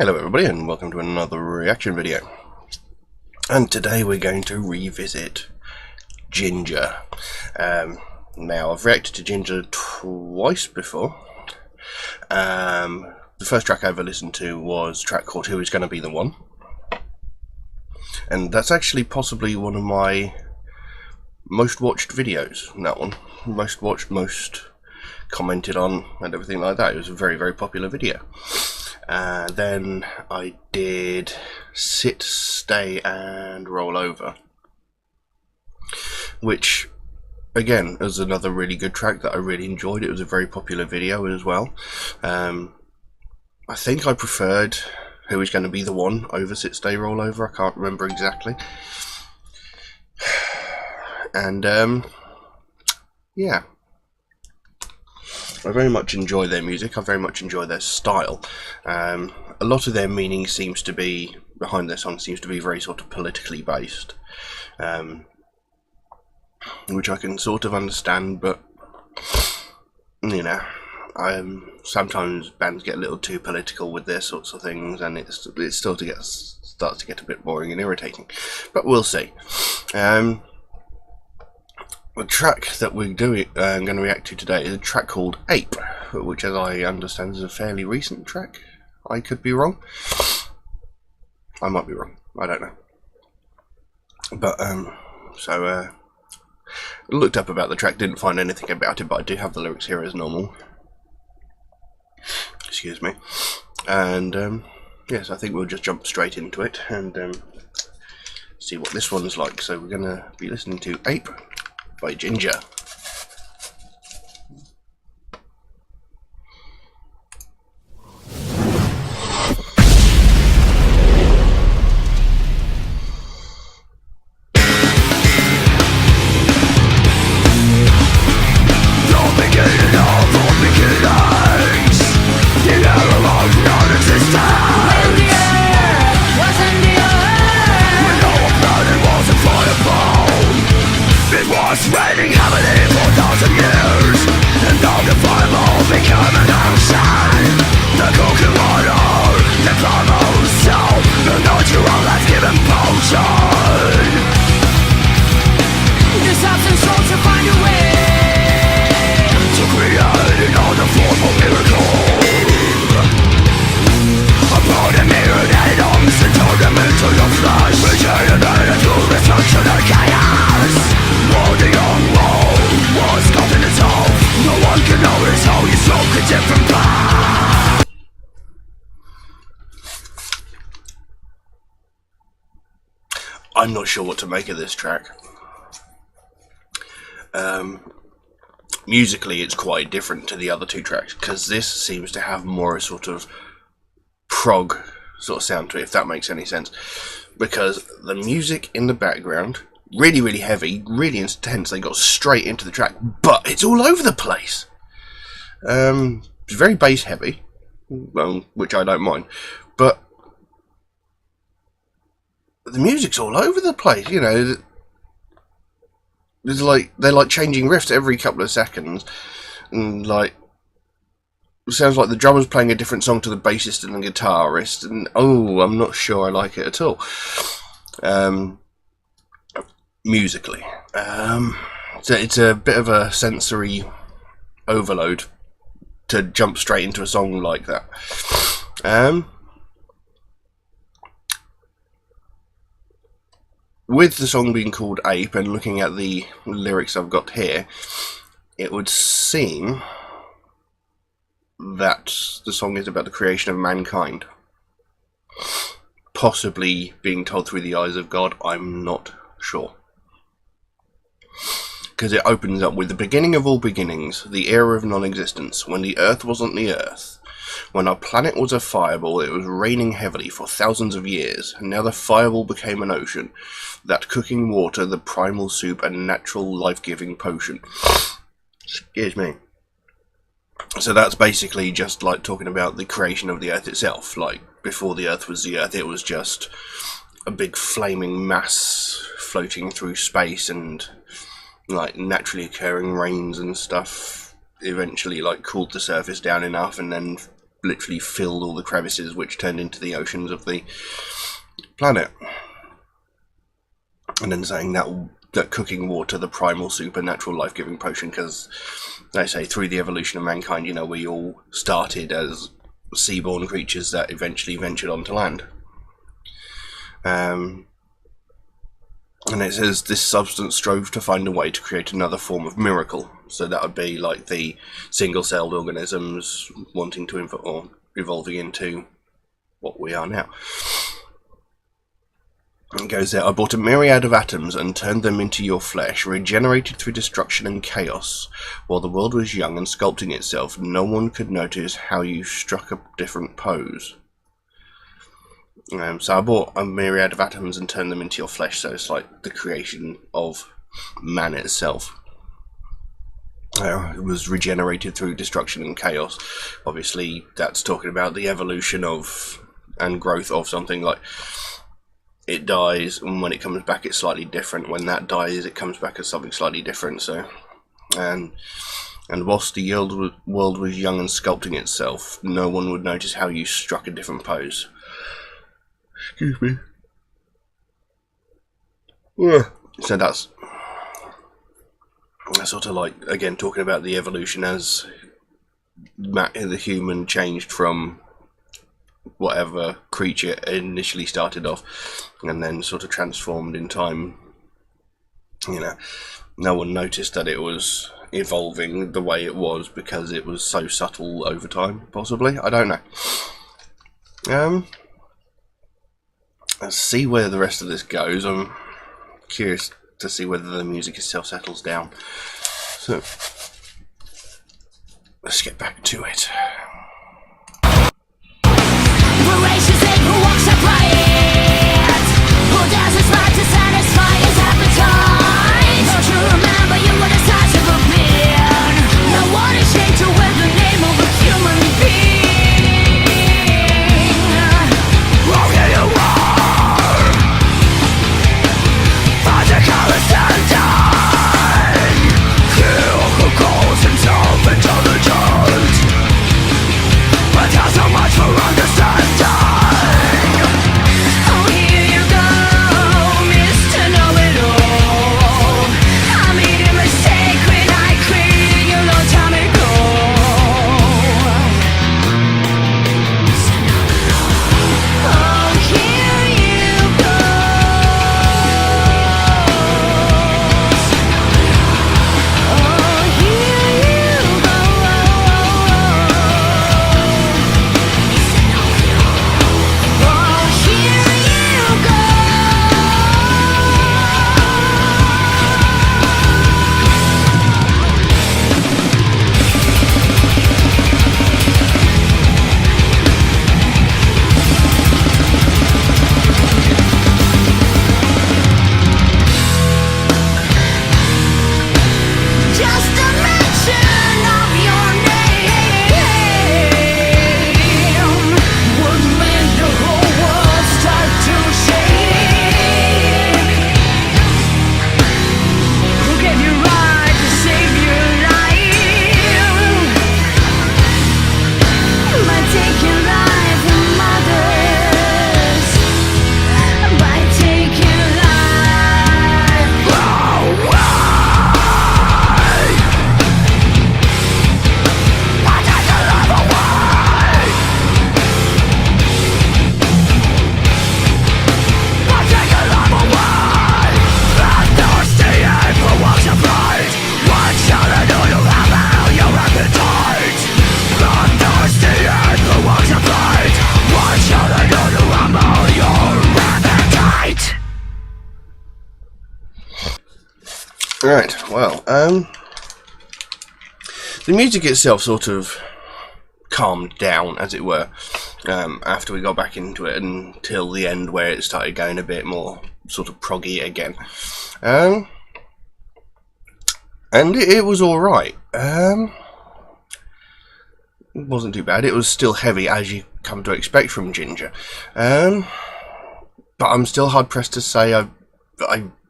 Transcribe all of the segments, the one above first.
Hello everybody and welcome to another reaction video. And today we're going to revisit Jinjer. Now I've reacted to Jinjer twice before. The first track I ever listened to was a track called Who Is Gonna Be the One. And that's actually possibly one of my most watched videos, that one. Most watched, most commented on and everything like that. It was a very, very popular video. Then I did Sit, Stay and Roll Over, which again is another really good track that I really enjoyed. It was a very popular video as well. I think I preferred Who Is Going to Be the One over Sit, Stay, Roll Over. I can't remember exactly. And yeah, I very much enjoy their music. I very much enjoy their style. A lot of their meaning seems to be behind their songs seems to be very sort of politically based, which I can sort of understand. But you know, sometimes bands get a little too political with their sorts of things, and it starts to get a bit boring and irritating. But we'll see. The track that we're going to react to today is a track called Ape, which, as I understand, is a fairly recent track. I could be wrong. I might be wrong. I don't know. But I looked up about the track, didn't find anything about it, but I do have the lyrics here as normal. Excuse me. And yes, I think we'll just jump straight into it and see what this one's like. So we're going to be listening to Ape by Jinjer. Raining heavily for 1,000 years, and all the fireball became an ocean. The cooking water, the primal soul, the natural life-giving potion. The substance sought to find a way to create another form of miracle. Upon the mirrored atoms and turned them into the flesh, regenerated through reflection and chaos. While the young world was caught in itself, no one can notice how you spoke a different path. I'm not sure what to make of this track. Musically, it's quite different to the other two tracks, because this seems to have more a sort of prog sort of sound to it, if that makes any sense. Because the music in the background, really, really heavy, really intense. They got straight into the track, but it's all over the place. It's very bass heavy, which I don't mind, but the music's all over the place. You know, it's like they're like changing riffs every couple of seconds, and like it sounds like the drummer's playing a different song to the bassist and the guitarist, and I'm not sure I like it at all. Musically, so it's a bit of a sensory overload to jump straight into a song like that. With the song being called Ape and looking at the lyrics I've got here, it would seem that the song is about the creation of mankind, possibly being told through the eyes of God. I'm not sure. Because it opens up with the beginning of all beginnings, the era of non-existence, when the earth wasn't the earth, when our planet was a fireball. It was raining heavily for thousands of years, and now the fireball became an ocean, that cooking water, the primal soup, and natural life-giving potion. Excuse me. So that's basically just like talking about the creation of the earth itself. Like, before the earth was the earth, it was just a big flaming mass floating through space, and like naturally occurring rains and stuff eventually like cooled the surface down enough, and then literally filled all the crevices, which turned into the oceans of the planet. And then saying that cooking water, the primal supernatural life-giving potion, because they say through the evolution of mankind, you know, we all started as seaborne creatures that eventually ventured onto land. And it says this substance strove to find a way to create another form of miracle. So that would be like the single-celled organisms wanting to or evolving into what we are now. It goes there, I bought a myriad of atoms and turned them into your flesh, regenerated through destruction and chaos. While the world was young and sculpting itself, no one could notice how you struck a different pose. So I bought a myriad of atoms and turned them into your flesh, so it's like the creation of man itself. It was regenerated through destruction and chaos. Obviously, that's talking about the evolution of and growth of something. Like, it dies, and when it comes back, it's slightly different. When that dies, it comes back as something slightly different. So, and whilst the world was young and sculpting itself, no one would notice how you struck a different pose. Excuse me. Yeah. So that's sort of like, again, talking about the evolution as the human changed from whatever creature initially started off and then sort of transformed in time. You know, no one noticed that it was evolving the way it was because it was so subtle over time, possibly. I don't know. Let's see where the rest of this goes. I'm curious to see whether the music itself settles down. So, let's get back to it. Voracious ape who walks upright, who does his right to satisfy his appetite. Don't you remember you were the size of a bear? No one is ashamed to wear the name of a human being. Oh, here you are, find the colors undone. Kill who calls himself intelligent, but has so much for understanding. Oh, here you go, Mr. Know-it-all. I made a mistake when I created you long time ago. Oh, here you go. Oh, here you go. Just a mention of your name would make the whole world start to shake. Who gave you right to save your life? By taking life from others, by taking life. Oh, why take your life away? Why take your life away? That thirsty ape who walks upright, what shall I do to have your appetite? That thirsty ape who walks upright, what shall I do to have your appetite? Right, well, the music itself sort of calmed down, as it were, after we got back into it until the end where it started going a bit more sort of proggy again. And it was alright. It wasn't too bad. It was still heavy, as you come to expect from Jinjer. But I'm still hard-pressed to say I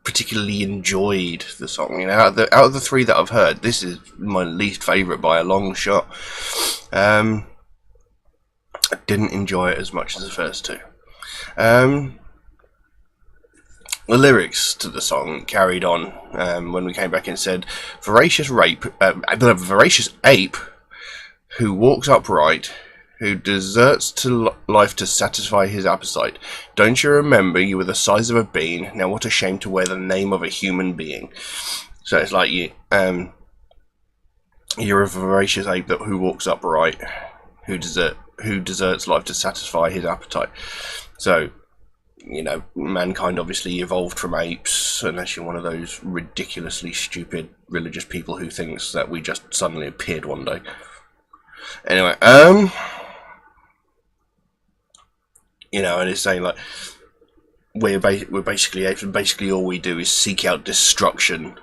particularly enjoyed the song. You know, out of the three that I've heard, this is my least favourite by a long shot. I didn't enjoy it as much as the first two. The lyrics to the song carried on when we came back and said, voracious ape who walks upright, who deserts to life to satisfy his appetite. Don't you remember you were the size of a bean? Now what a shame to wear the name of a human being. So it's like you're a voracious ape who walks upright, who deserts life to satisfy his appetite. So, mankind obviously evolved from apes, unless you're one of those ridiculously stupid religious people who thinks that we just suddenly appeared one day. Anyway, and it's saying like we're basically apes, and basically all we do is seek out destruction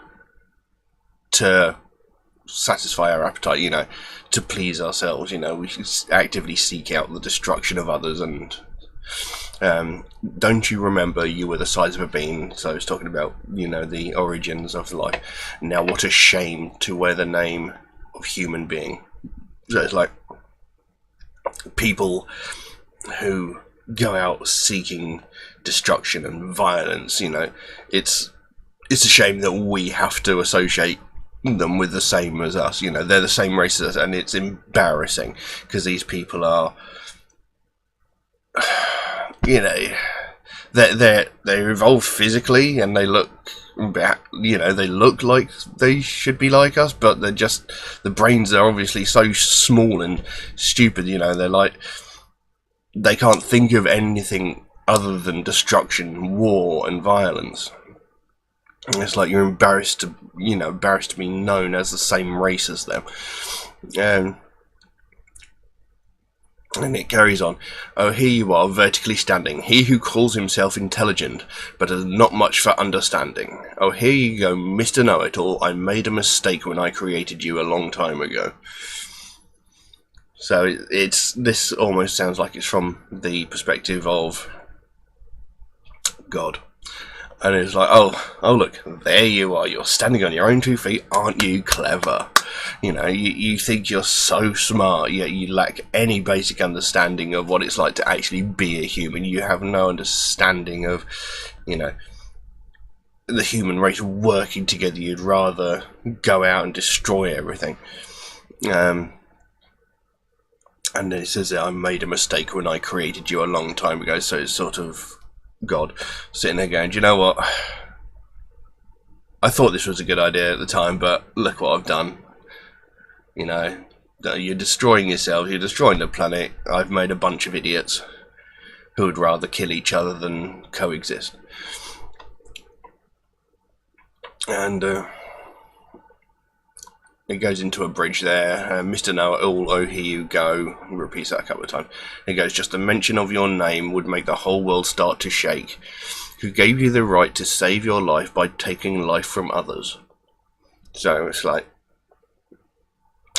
to satisfy our appetite, to please ourselves. We actively seek out the destruction of others. And don't you remember you were the size of a bean? So it's talking about the origins of life. Now what a shame to wear the name of human being. So it's like people who go out seeking destruction and violence. It's a shame that we have to associate them with the same as us. They're the same race as us, and it's embarrassing because these people are, they're evolved physically and they look, they look like they should be like us, but the brains are obviously so small and stupid. They're like, they can't think of anything other than destruction, war, and violence. And it's like you're embarrassed to be known as the same race as them. And it carries on. Oh, here you are, vertically standing. He who calls himself intelligent, but has not much for understanding. Oh, here you go, Mr. Know-It-All. I made a mistake when I created you a long time ago. So this almost sounds like it's from the perspective of God. And it's like, oh look, there you are, you're standing on your own 2 feet, aren't you clever? You think you're so smart, yet you lack any basic understanding of what it's like to actually be a human. You have no understanding of, the human race working together. You'd rather go out and destroy everything. And then it says that I made a mistake when I created you a long time ago. So it's sort of God sitting there going, do you know what? I thought this was a good idea at the time, but look what I've done. You're destroying yourself, you're destroying the planet. I've made a bunch of idiots who would rather kill each other than coexist. And it goes into a bridge there. Mr. Know-It-All, oh here you go. He repeats that a couple of times. It goes, just the mention of your name would make the whole world start to shake. Who gave you the right to save your life by taking life from others? So it's like,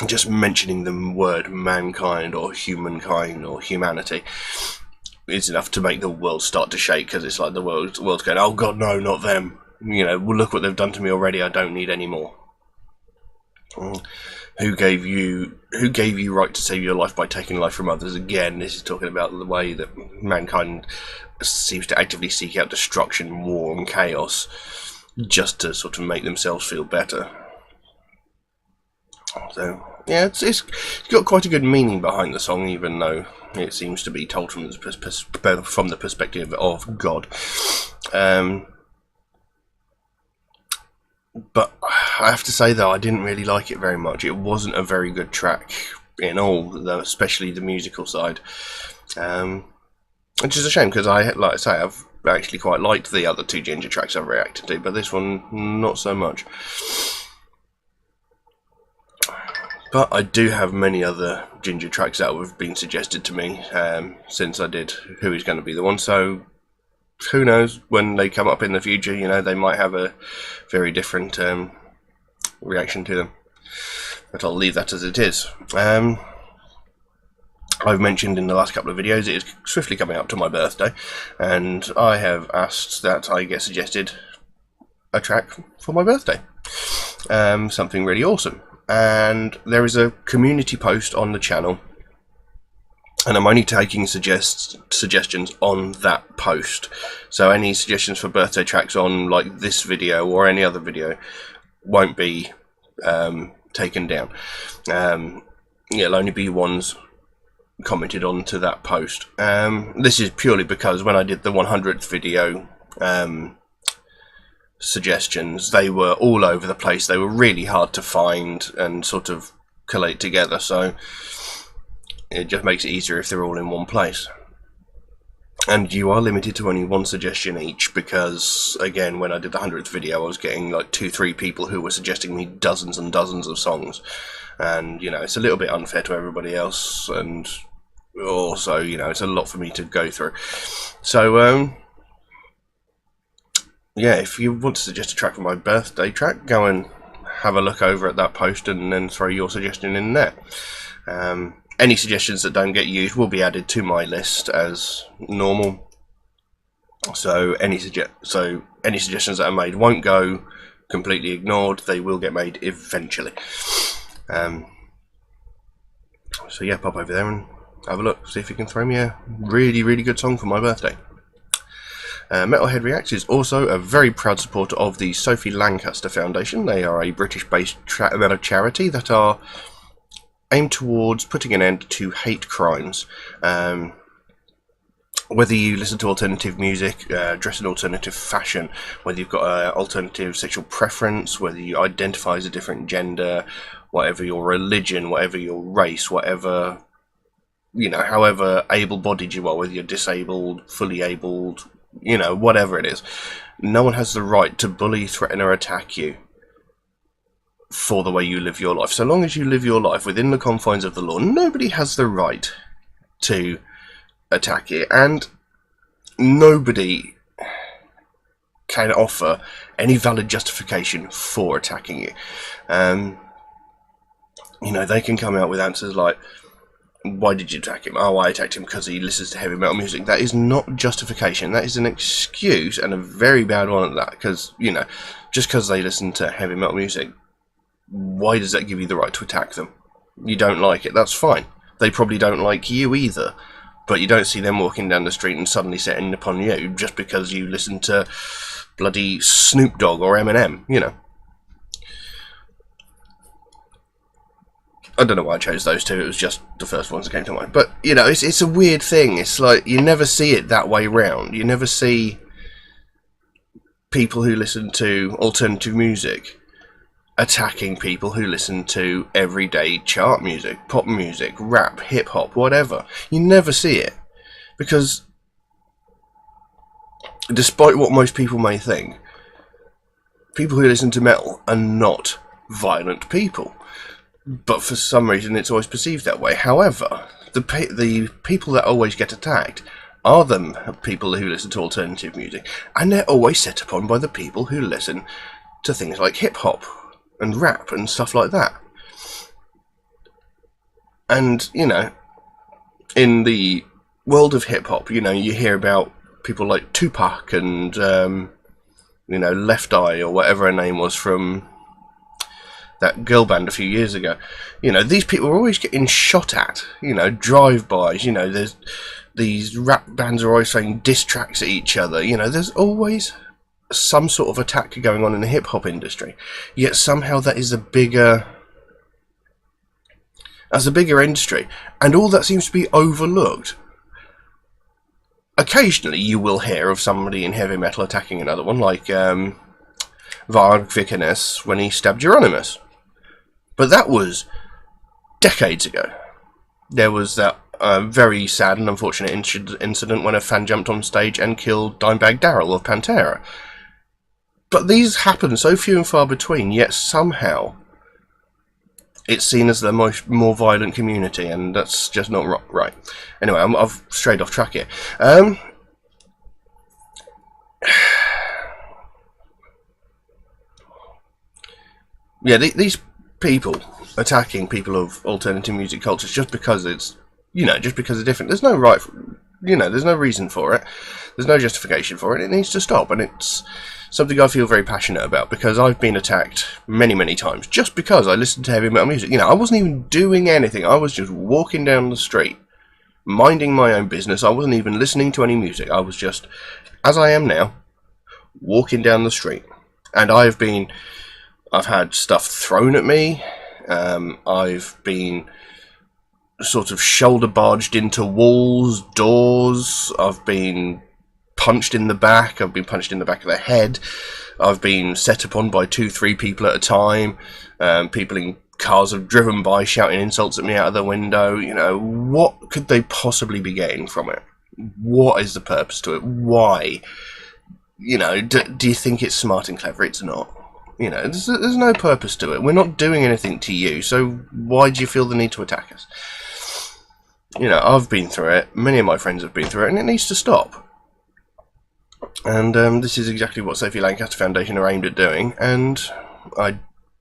just mentioning the word mankind or humankind or humanity is enough to make the world start to shake, because it's like the world's going, oh God, no, not them. Well, look what they've done to me already. I don't need any more. Who gave you right to save your life by taking life from others? Again, this is talking about the way that mankind seems to actively seek out destruction, war, and chaos just to sort of make themselves feel better. So yeah, it's got quite a good meaning behind the song, even though it seems to be told from the perspective of God. But I have to say, though, I didn't really like it very much. It wasn't a very good track in all, especially the musical side. Which is a shame, because I've actually quite liked the other two Jinjer tracks I've reacted to, but this one, not so much. But I do have many other Jinjer tracks that have been suggested to me since I did Who Is Going to Be the One, so who knows, when they come up in the future, they might have a very different reaction to them. But I'll leave that as it is. I've mentioned in the last couple of videos it is swiftly coming up to my birthday, and I have asked that I get suggested a track for my birthday. Something really awesome. And there is a community post on the channel and I'm only taking suggestions on that post. So any suggestions for birthday tracks on like this video or any other video won't be taken down. It'll only be ones commented on to that post. This is purely because when I did the 100th video suggestions, they were all over the place. They were really hard to find and sort of collate together, so it just makes it easier if they're all in one place. And you are limited to only one suggestion each, because again, when I did the 100th video, I was getting like 2-3 people who were suggesting me dozens and dozens of songs, and you know, it's a little bit unfair to everybody else, and also, you know, it's a lot for me to go through. So yeah, if you want to suggest a track for my birthday track, go and have a look over at that post and then throw your suggestion in there. Any suggestions that don't get used will be added to my list as normal. So any suggestions that are made won't go completely ignored. They will get made eventually. So yeah, pop over there and have a look. See if you can throw me a really, really good song for my birthday. Metalhead Reacts is also a very proud supporter of the Sophie Lancaster Foundation. They are a British-based charity that are aimed towards putting an end to hate crimes. Whether you listen to alternative music, dress in alternative fashion, whether you've got an alternative sexual preference, whether you identify as a different gender, whatever your religion, whatever your race, whatever, you know, however able-bodied you are, whether you're disabled, fully abled, you know, whatever it is, no one has the right to bully, threaten or attack you for the way you live your life. So long as you live your life within the confines of the law, nobody has the right to attack it, and nobody can offer any valid justification for attacking you. You know, they can come out with answers like, why did you attack him? Oh, I attacked him because he listens to heavy metal music. That is not justification. That is an excuse, and a very bad one at that, because, you know, just because they listen to heavy metal music, why does that give you the right to attack them? You don't like it, that's fine. They probably don't like you either, but you don't see them walking down the street and suddenly setting upon you just because you listen to bloody Snoop Dogg or Eminem, you know. I don't know why I chose those two, it was just the first ones that came to mind. But, you know, it's a weird thing. It's like, you never see it that way round. You never see people who listen to alternative music attacking people who listen to everyday chart music, pop music, rap, hip-hop, whatever. You never see it. Because, despite what most people may think, people who listen to metal are not violent people. But for some reason it's always perceived that way. However, the people that always get attacked are the people who listen to alternative music, and they're always set upon by the people who listen to things like hip-hop and rap and stuff like that. And, you know, in the world of hip-hop, you know, you hear about people like Tupac and, you know, Left Eye, or whatever her name was, from that girl band a few years ago. You know, these people are always getting shot at, you know, drive-bys, you know, there's these rap bands are always saying diss tracks at each other, you know, there's always some sort of attack going on in the hip-hop industry, yet somehow that is a bigger industry, and all that seems to be overlooked. Occasionally you will hear of somebody in heavy metal attacking another one, like Varg Vikernes when he stabbed Euronymous. But that was decades ago. There was that very sad and unfortunate incident when a fan jumped on stage and killed Dimebag Darrell of Pantera. But these happen so few and far between, yet somehow it's seen as the more violent community, and that's just not right. Anyway, I've strayed off track here. Yeah, these people attacking people of alternative music cultures just because it's, you know, just because it's different. There's no right, you know, there's no reason for it. There's no justification for it. It needs to stop, and it's something I feel very passionate about, because I've been attacked many, many times just because I listened to heavy metal music. You know, I wasn't even doing anything. I was just walking down the street minding my own business. I wasn't even listening to any music. I was just, as I am now, walking down the street. And I've had stuff thrown at me. I've been sort of shoulder barged into walls, doors. I've been punched in the back. I've been punched in the back of the head. I've been set upon by 2-3 people at a time. People in cars have driven by shouting insults at me out of the window. You know, what could they possibly be getting from it? What is the purpose to it? Why? You know, do you think it's smart and clever? It's not. You know, there's no purpose to it. We're not doing anything to you, so why do you feel the need to attack us? You know, I've been through it. Many of my friends have been through it, and it needs to stop. And this is exactly what Sophie Lancaster Foundation are aimed at doing, and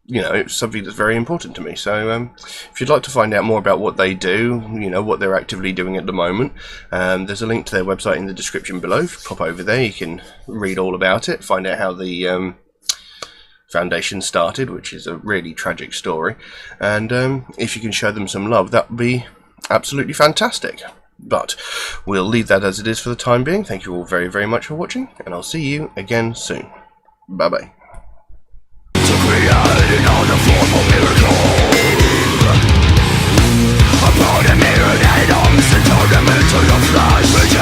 it's something that's very important to me. So if you'd like to find out more about what they do, you know, what they're actively doing at the moment, there's a link to their website in the description below. If you pop over there, you can read all about it, find out how the foundation started, which is a really tragic story, and if you can show them some love, that would be absolutely fantastic. But we'll leave that as it is for the time being. Thank you all very, very much for watching, and I'll see you again soon. Bye bye. To create another form of miracle, upon a mirrored head arms and tournament to the flesh.